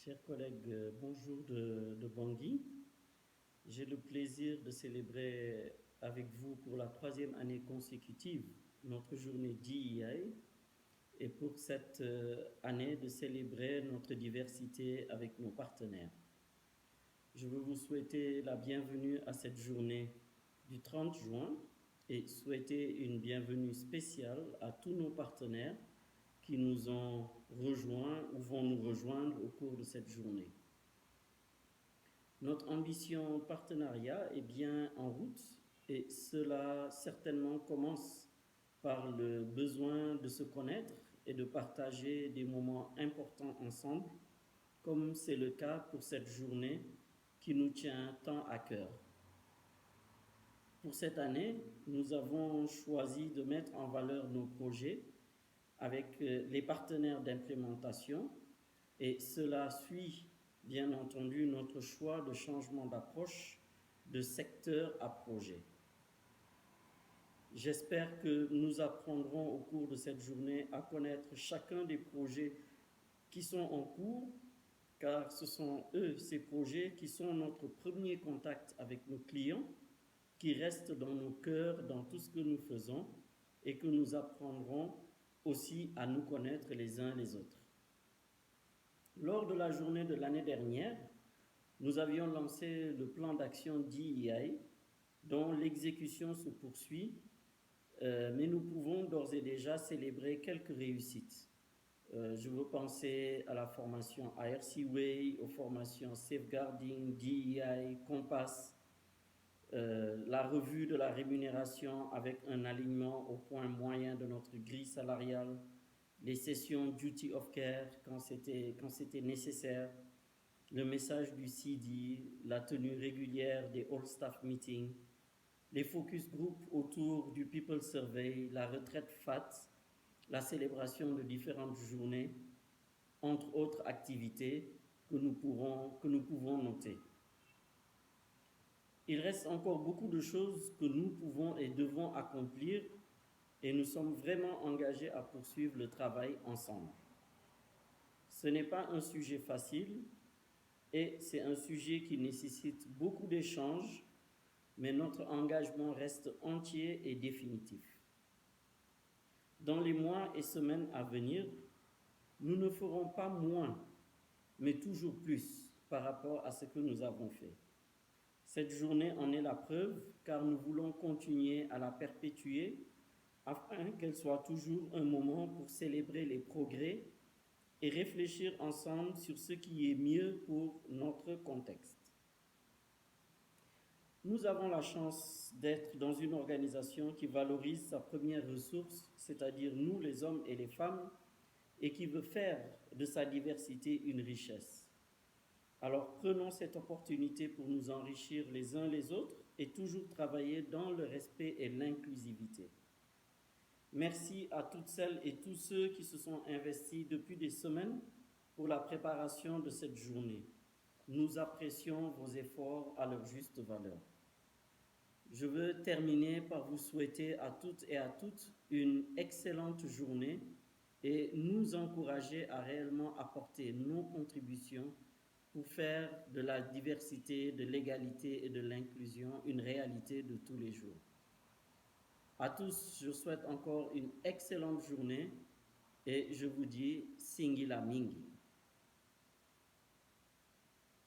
Chers collègues, bonjour de Bangui. J'ai le plaisir de célébrer avec vous pour la troisième année consécutive notre journée DEI et pour cette année de célébrer notre diversité avec nos partenaires. Je veux vous souhaiter la bienvenue à cette journée du 30 juin et souhaiter une bienvenue spéciale à tous nos partenaires qui nous ont rejoints ou vont nous rejoindre au cours de cette journée. Notre ambition partenariat est bien en route et cela certainement commence par le besoin de se connaître et de partager des moments importants ensemble, comme c'est le cas pour cette journée qui nous tient tant à cœur. Pour cette année, nous avons choisi de mettre en valeur nos projets avec les partenaires d'implémentation et cela suit bien entendu notre choix de changement d'approche de secteur à projet. J'espère que nous apprendrons au cours de cette journée à connaître chacun des projets qui sont en cours, car ce sont eux, ces projets, qui sont notre premier contact avec nos clients, qui restent dans nos cœurs, dans tout ce que nous faisons et que nous apprendrons aussi à nous connaître les uns les autres. Lors de la journée de l'année dernière, nous avions lancé le plan d'action DEI dont l'exécution se poursuit, mais nous pouvons d'ores et déjà célébrer quelques réussites. Je veux penser à la formation IRC Way, aux formations Safeguarding, DEI, Compass, la revue de la rémunération avec un alignement au point moyen de notre grille salariale, les sessions Duty of Care quand c'était nécessaire, le message du CD, la tenue régulière des All Staff Meetings, les focus group autour du People Survey, la retraite FAT, la célébration de différentes journées, entre autres activités que nous pouvons noter. Il reste encore beaucoup de choses que nous pouvons et devons accomplir et nous sommes vraiment engagés à poursuivre le travail ensemble. Ce n'est pas un sujet facile et c'est un sujet qui nécessite beaucoup d'échanges, mais notre engagement reste entier et définitif. Dans les mois et semaines à venir, nous ne ferons pas moins, mais toujours plus par rapport à ce que nous avons fait. Cette journée en est la preuve, car nous voulons continuer à la perpétuer afin qu'elle soit toujours un moment pour célébrer les progrès et réfléchir ensemble sur ce qui est mieux pour notre contexte. Nous avons la chance d'être dans une organisation qui valorise sa première ressource, c'est-à-dire nous les hommes et les femmes, et qui veut faire de sa diversité une richesse. Alors prenons cette opportunité pour nous enrichir les uns les autres et toujours travailler dans le respect et l'inclusivité. Merci à toutes celles et tous ceux qui se sont investis depuis des semaines pour la préparation de cette journée. Nous apprécions vos efforts à leur juste valeur. Je veux terminer par vous souhaiter à toutes et à toutes une excellente journée et nous encourager à réellement apporter nos contributions pour faire de la diversité, de l'égalité et de l'inclusion une réalité de tous les jours. À tous, je souhaite encore une excellente journée et je vous dis Singila Mingi.